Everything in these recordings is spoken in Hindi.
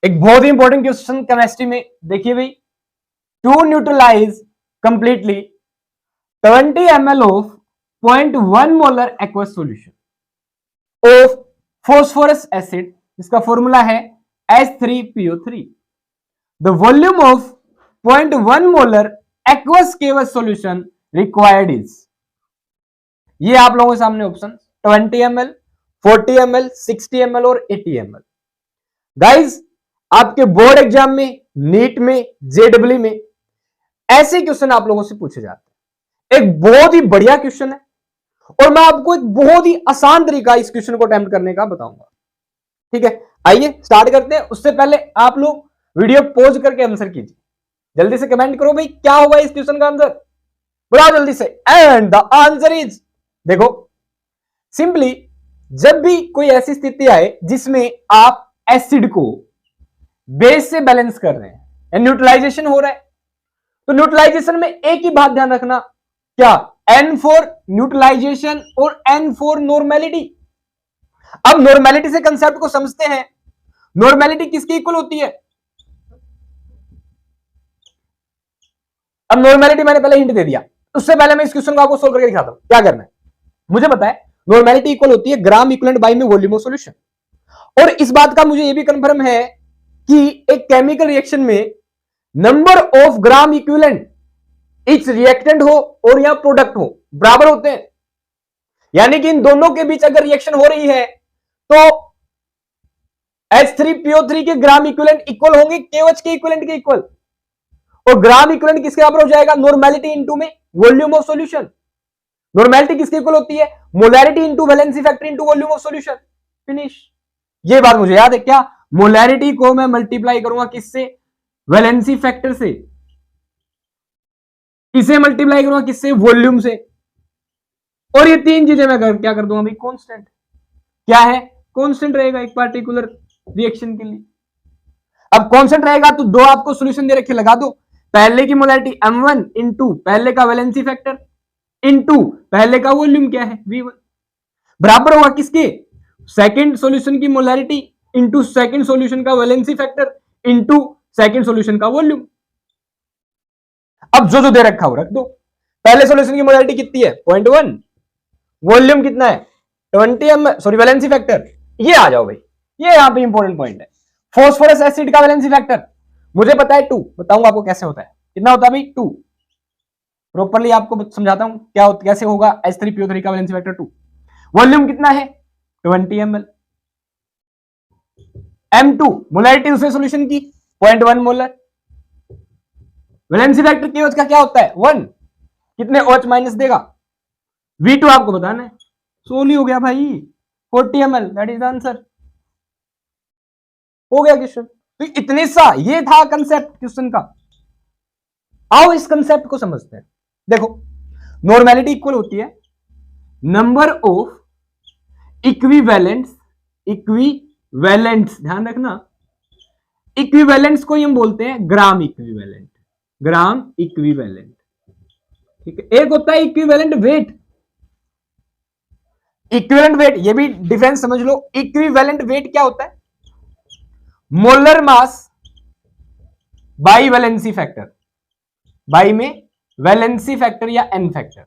एक बहुत ही इंपॉर्टेंट क्वेश्चन केमिस्ट्री में देखिए भाई, to neutralise completely 20 ml of 0.1 molar aqueous solution of phosphorous acid, जिसका फॉर्मूला है H3PO3, the volume of 0.1 molar aqueous केवस सॉल्यूशन रिक्वायर्ड इज। ये आप लोगों के सामने ऑप्शन 20 ml, 40 ml, 60 ml और 80 ml। गाइज आपके बोर्ड एग्जाम में, नीट में, जेडब्ल्यू में ऐसे क्वेश्चन आप लोगों से पूछे जाते हैं। एक बहुत ही बढ़िया क्वेश्चन है और मैं आपको एक बहुत ही आसान तरीका इस क्वेश्चन को अटेम्प्ट करने का बताऊंगा। ठीक है, आइए स्टार्ट करते हैं। उससे पहले आप लोग वीडियो पॉज करके आंसर कीजिए। जल्दी से कमेंट करो भाई, क्या होगा इस क्वेश्चन का आंसर, बोला जल्दी से। एंड द आंसर इज, देखो सिंपली जब भी कोई ऐसी स्थिति आए जिसमें आप एसिड को बेस से बैलेंस कर रहे हैं, न्यूट्रलाइजेशन हो रहा है, तो न्यूट्रलाइजेशन में एक ही बात ध्यान रखना, क्या, N फॉर न्यूट्रलाइजेशन और N फॉर नॉर्मेलिटी। अब नॉर्मेलिटी से कंसेप्ट को समझते हैं। नॉर्मेलिटी किसकी इक्वल होती है? अब नॉर्मेलिटी मैंने पहले हिंट दे दिया, उससे पहले मैं इस क्वेश्चन को आपको सोल्व करके दिखाता हूं क्या करना है। मुझे पता है नॉर्मेलिटी इक्वल होती है ग्राम इक्विवेलेंट बाई में वॉल्यूम ऑफ सॉल्यूशन, और इस बात का मुझे यह भी कंफर्म है कि एक केमिकल रिएक्शन में number of gram equivalent, etch reactant हो और या प्रोडक्ट हो, बराबर होते हैं। यानी कि इन दोनों के बीच अगर रिएक्शन हो रही है तो H3PO3 के ग्राम इक्विवेलेंट इक्वल होंगे KOH के इक्विवेलेंट के इक्वल, और ग्राम इक्विवेलेंट किसके बराबर हो जाएगा? नॉर्मेलिटी इनटू में वॉल्यूम ऑफ सॉल्यूशन। नॉर्मेलिटी किसके इक्वल होती है? Molarity into valency factor into volume of solution. Finish. ये बात मुझे याद है, क्या, मोलैरिटी को मैं मल्टीप्लाई करूंगा किससे? वैलेंसी फैक्टर से। इसे मल्टीप्लाई करूंगा किससे? वॉल्यूम से। और ये तीन चीजें मैं क्या कर दूंगा भाई? कांस्टेंट। क्या है? कांस्टेंट रहेगा एक पार्टिकुलर रिएक्शन के लिए। अब कांस्टेंट रहेगा तो दो आपको सॉल्यूशन दे रखे, लगा दो। पहले की मोलैरिटी M1 इंटू पहले का वैलेंसी फैक्टर इंटू पहले का वॉल्यूम क्या है? V1, बराबर होगा किसके? सेकंड सॉल्यूशन की मोलैरिटी इंटू सेकंड सॉल्यूशन का valency factor into second solution का वॉल्यूम। अब जो जो दे रखा हो रख दो। पहले सॉल्यूशन की मोलैरिटी कितनी है? 0.1, वॉल्यूम कितना है? 20 ml, सॉरी वैलेंसी फैक्टर, ये आ जाओ भाई, ये यहां पे इंपॉर्टेंट पॉइंट है। फॉस्फोरस एसिड का वैलेंसी फैक्टर मुझे पता है 2, बताऊंगा आपको कैसे होता है। कितना होता है भाई? 2। प्रॉपर्ली आपको समझाता हूं क्या होता, कैसे होगा H3PO3 का वैलेंसी फैक्टर 2। वॉल्यूम कितना है? 20 ml। M2 मोलैरिटी दूसरे सॉल्यूशन की 0.1 मोलर। वैलेंसी फैक्टर KOH का क्या होता है? 1। कितने OH माइनस देगा? V2 आपको बताना है। सोली हो गया भाई, 40 ml, that is the answer. हो गया क्वेश्चन। तो इतने सा ये था कंसेप्ट क्वेश्चन का। आओ इस कंसेप्ट को समझते हैं। देखो नॉर्मेलिटी इक्वल होती है नंबर ऑफ इक्विवेलेंट्स, इक्विवेलेंट्स ध्यान रखना, इक्विवेलेंट्स को हम बोलते हैं ग्राम इक्विवेलेंट, ग्राम इक्विवेलेंट। ठीक है, एक होता है इक्विवेलेंट वेट। इक्विवेलेंट वेट, ये भी डिफरेंस समझ लो। इक्विवेलेंट वेट क्या होता है? Molar mass by valency factor, by में वैलेंसी फैक्टर या एन फैक्टर,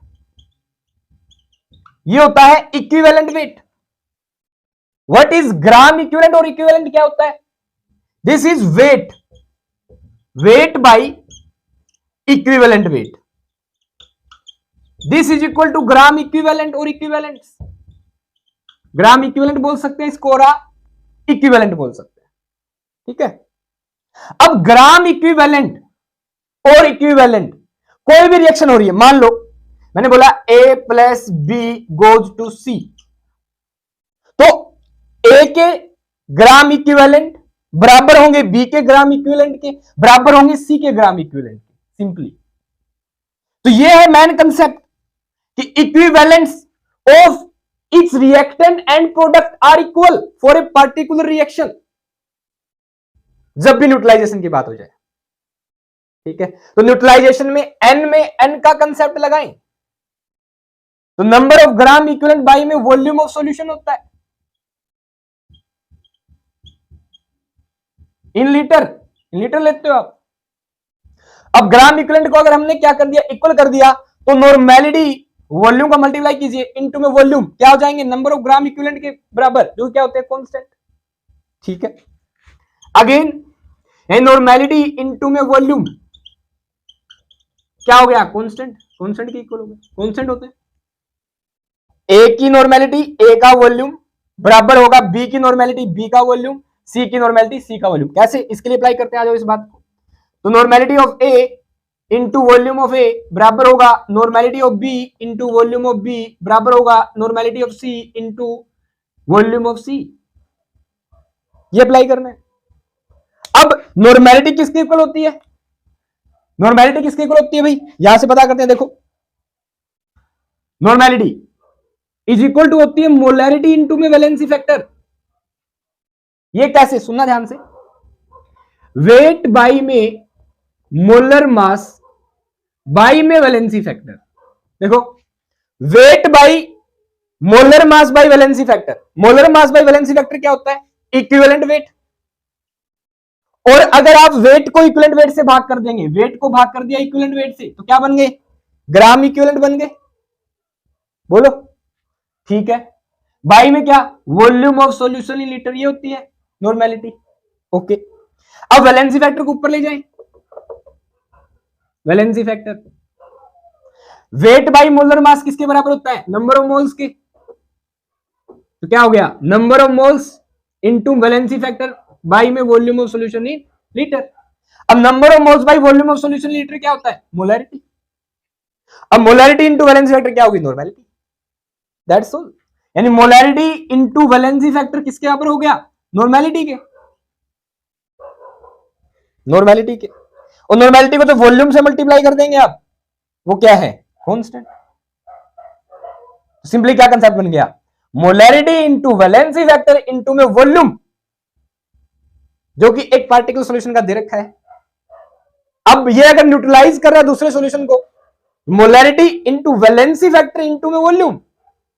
ये होता है equivalent weight. What is gram equivalent और इक्विवेलेंट क्या होता है? This is weight, weight by equivalent weight. This is equal to gram equivalent और इक्विवेलेंट। ग्राम इक्विवेलेंट बोल सकते हैं इसको, इक्विवेलेंट बोल सकते हैं। ठीक है, अब ग्राम इक्विवेलेंट और इक्विवेलेंट, कोई भी रिएक्शन हो रही है, मान लो मैंने बोला A plus B goes to C, तो A के ग्राम इक्विवेलेंट बराबर होंगे B के ग्राम इक्विवेलेंट के, बराबर होंगे C के ग्राम इक्विवेलेंट के, सिंपली। तो यह है मेन कंसेप्ट कि equivalence of its reactant and product are equal for a particular reaction, जब भी न्यूट्रलाइजेशन की बात हो जाए। ठीक है, तो न्यूट्रलाइजेशन में N का कंसेप्ट लगाएं तो number of gram equivalent by में वॉल्यूम ऑफ सॉल्यूशन होता है। इन लीटर लेते हो आप। अब ग्राम इक्विवेलेंट को अगर हमने क्या कर दिया, इक्वल कर दिया, तो नॉर्मेलिटी वॉल्यूम का मल्टीप्लाई कीजिए इनटू में वॉल्यूम, क्या हो जाएंगे, नंबर ऑफ ग्राम इक्विवेलेंट के बराबर, जो क्या होते हैं कांस्टेंट। ठीक है, अगेन नॉर्मेलिटी इनटू में वॉल्यूम क्या हो गया, कांस्टेंट, कांस्टेंट के इक्वल हो गया, कांस्टेंट होते हैं। ए की नॉर्मेलिटी ए का वॉल्यूम बराबर होगा बी की नॉर्मेलिटी बी का वॉल्यूम, सी की नॉर्मेलिटी सी का वॉल्यूम। कैसे, इसके लिए अप्लाई करते हैं, आ जाओ इस बात को। तो normality of A into volume of A बराबर होगा normality of B into volume of B बराबर होगा normality of C into volume of C. ये अप्लाई करना है। अब नॉर्मेलिटी किसके इक्वल होती है, नॉर्मेलिटी किसके इक्वल होती है भाई, यहां से पता करते हैं। देखो नॉर्मेलिटी इज इक्वल टू होती है मोलैरिटी इंटू में वैलेंसी फैक्टर। ये कैसे, सुनना ध्यान से, वेट बाई में मोलर मास बाई में वैलेंसी फैक्टर। देखो weight by molar mass by valency factor, molar mass by valency factor क्या होता है, इक्विवेलेंट वेट। और अगर आप वेट को इक्विवेलेंट वेट से भाग कर देंगे, वेट को भाग कर दिया इक्विवेलेंट वेट से, तो क्या बन गए, ग्राम इक्विवेलेंट बन गए, बोलो। ठीक है, बाई में क्या, volume of solution in litre, ये होती है नॉर्मेलिटी। ओके, अब वैलेंसी फैक्टर को ऊपर ले जाएं, valency factor weight by molar mass किसके बराबर होता है, नंबर ऑफ मोल्स के। तो क्या हो गया, number of moles into valency factor by में volume of solution in litre. अब number of moles by volume of solution in litre क्या होता है, मोलैरिटी। अब मोलैरिटी इनटू वैलेंसी फैक्टर क्या होगी, नॉर्मेलिटी। That's all. यानी मोलैरिटी इनटू वैलेंसी फैक्टर किसके बराबर हो गया, नॉर्मेलिटी के, नॉर्मेलिटी के। और नॉर्मेलिटी को तो वॉल्यूम से मल्टीप्लाई कर देंगे आप, वो क्या है, कांस्टेंट। सिंपली क्या कंसेप्ट बन गया, molarity into valency factor into में वॉल्यूम, जो कि एक पार्टिकल सॉल्यूशन का दे रखा है। अब ये अगर न्यूट्रलाइज कर रहा है दूसरे सॉल्यूशन को, molarity into valency factor into में volume,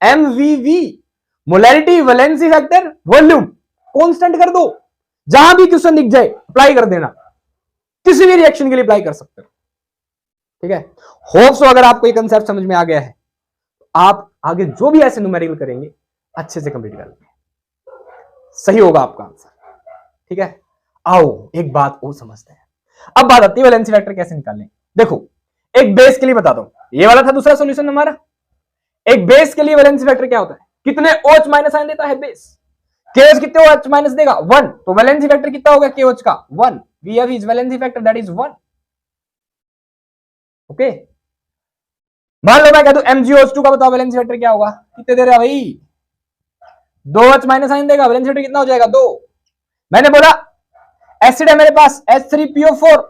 MVV, molarity valency factor volume, constant कर दो, जहां भी क्वेश्चन दिख जाए अप्लाई कर देना, किसी भी रिएक्शन के लिए अप्लाई कर सकते हो। ठीक है, होप सो अगर आपको ये कंसेप्ट समझ में आ गया है, आप आगे जो भी ऐसे न्यूमेरिकल करेंगे अच्छे से कंप्लीट कर लेंगे, सही होगा आपका आंसर। ठीक है, आओ एक बात और समझते हैं। अब बात आती है वैलेंसी फैक्टर कैसे निकालने। देखो एक बेस के लिए बता दो, ये वाला था दूसरा सॉल्यूशन हमारा। एक बेस के लिए वैलेंसी फैक्टर क्या होता है, कितने OH माइनस आयन देता है बेस, KOH कितने OH माइनस देगा, 1। तो वैलेंसी फैक्टर कितना होगा KOH का, 1। VF is valency factor, that is 1। Okay, मान लो मैं कह दूं MgOH2 का बताओ वैलेंसी फैक्टर क्या होगा, कितने दे रहा है भाई, 2 OH माइनस आयन देगा, वैलेंसी फैक्टर कितना हो जाएगा, 2। मैंने बोला एसिड है मेरे पास H3PO4,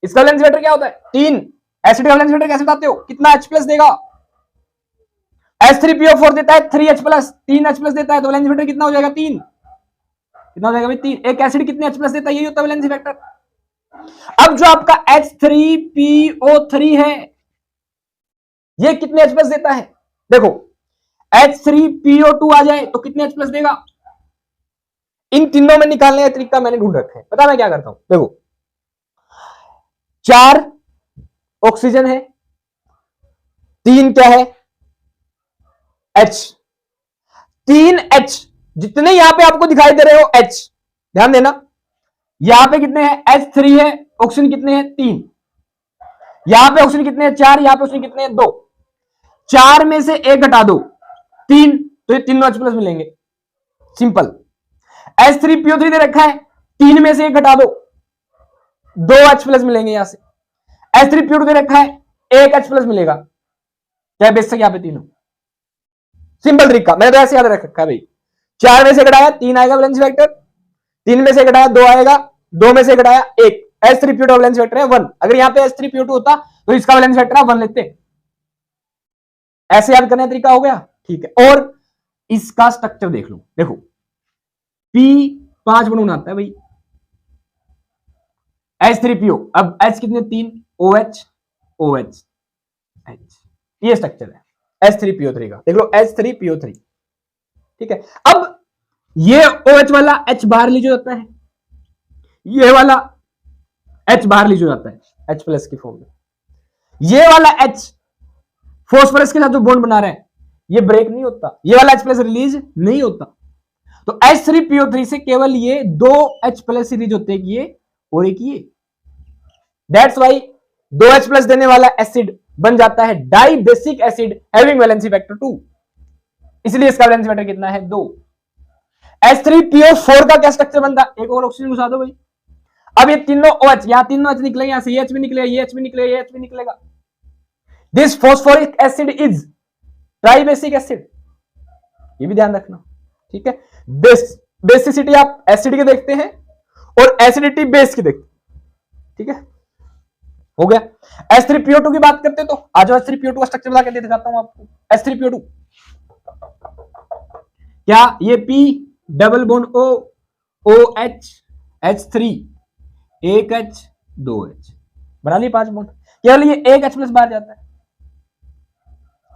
इसका वैलेंसी फैक्टर क्या होता है, 3। एसिड का वैलेंसी फैक्टर कैसे बताते हो, कितना H प्लस देगा, H3PO4 देता है 3H प्लस, 3H प्लस देता है, तो वैलेंसी फैक्टर कितना हो जाएगा, 3। कितना हो जाएगा भाई, 3। एक एसिड कितने H प्लस देता है, यही होता है वैलेंसी फैक्टर। अब जो आपका H3PO3 है, ये कितने H प्लस देता है, देखो H3PO2 आ जाए तो कितने H प्लस देगा। इन तीनों में निकालने का तरीका मैंने ढूंढ रखा है, पता मैं क्या करता हूं, देखो 4 ऑक्सीजन है, 3 क्या है, H, 3H, जितने यहां पे आपको दिखाई दे रहे हो H, ध्यान देना, यहां पे कितने हैं, H3 है, ऑक्सीजन कितने हैं, 3। यहां पे ऑक्सीजन कितने हैं, 4। यहां पे ऑक्सीजन कितने हैं, 2। 4 में से 1 घटा दो, 3, तो ये तीनों H प्लस मिलेंगे, सिंपल। H3PO3 दे रखा है, 3 में से 1 घटा दो, 2 H प्लस मिलेंगे यहां से। H3PO2 दे रखा है, 1 H प्लस मिलेगा, क्या बेसिक यहां पे तीनों, सिंपल तरीका, मैंने तो ऐसे याद रख रखा है भाई। 4 में से घटाया 3 आएगा वैलेंसी फैक्टर, 3 में से घटाया 2 आएगा, 2 में से घटाया 1। H3PO2 वैलेंसी फैक्टर है 1। अगर यहां पे H3PO2 होता तो इसका वैलेंसी फैक्टर आप 1 लेते। ऐसे याद करने का तरीका हो गया, ठीक है। और इसका स्ट्रक्चर देख लो, देखो P5 बन आता है भाई, H3PO, अब H कितने, 3, OH OH H, ये स्ट्रक्चर है H3PO3 का, देख लो H3PO3, ठीक है। अब ये OH वाला H बाहर ले जाता है, ये वाला H बाहर लीजिए जाता है H प्लस की फॉर्म में, ये वाला H फॉस्फोरस के साथ जो बॉन्ड बना रहे हैं ये ब्रेक नहीं होता, ये वाला H प्लस रिलीज नहीं होता। तो H3PO3 से केवल ये दो H प्लस रिलीज होते हैं, ये और एक ये। दैट्स वाई दो H प्लस देने वाला एसिड बन जाता है dibasic acid having valency factor 2, इसलिए इसका वैलेंसी फैक्टर कितना है 2। H3PO4 का क्या स्ट्रक्चर बनता है, एक और ऑक्सीजन घुसा दो भाई। अब ये तीनों OH, यहां तीनों H निकलेंगे, यहां से ये H भी निकलेगा, ये H भी निकलेगा, ये H भी निकलेगा। This phosphoric acid is tribasic acid, ये भी ध्यान रखना, ठीक है। बेसिसिटी आप एसिड के देखते हैं और एसिडिटी बेस की देखते हैं, ठीक है, हो गया। H3PO2 की बात करते हैं, तो आज H3PO2 का स्ट्रक्चर बता के दिखाता हूं आपको। H3PO2 क्या, ये P double bond O, OH, H3, एक H, दो H, बना लिए 5 बॉन्ड, केवल ये एक H प्लस बाहर जाता है।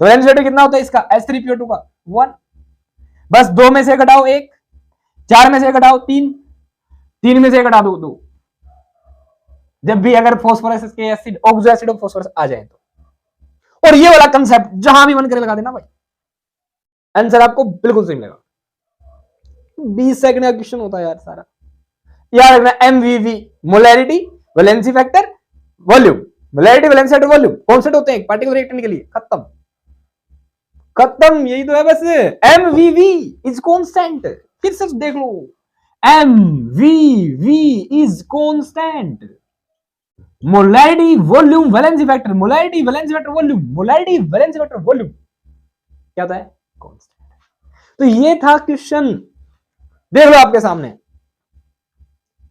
तो वैलेंसी फैक्टर कितना होता है इसका H3PO2 का 1। बस 2 में से घटाओ 1, 4 में से घटाओ 3, 3 में से घटा दो 2, जब भी अगर फॉस्फोरस के एसिड ऑक्सो एसिड और फॉस्फोरस आ जाए तो। और ये वाला कंसेप्ट जहां भी मन करे लगा देना भाई, आंसर आपको बिल्कुल सही मिलेगा। 20 सेकंड का क्वेश्चन होता है यार सारा, याद रखना MVV molarity valency factor volume, molarity valency factor volume constant होते हैं पार्टिकुलर रिएक्टेंट के लिए, खत्म खत्म, यही तो है बस। MVV इज कांस्टेंट, फिर से देख लो, MVV is constant, molarity volume valency factor, molarity valency factor volume, molarity valency factor volume क्या होता है, कांस्टेंट। तो ये था क्वेश्चन, देख लो आपके सामने,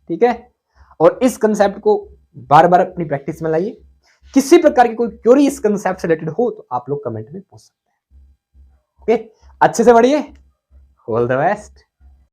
ठीक है। और इस कंसेप्ट को बार बार अपनी प्रैक्टिस में लाइए। किसी प्रकार की कोई क्वेरी इस कंसेप्ट से रिलेटेड हो तो आप लोग कमेंट में पूछ सकते हैं। ओके, अच्छे से पढ़िए, ऑल द बेस्ट।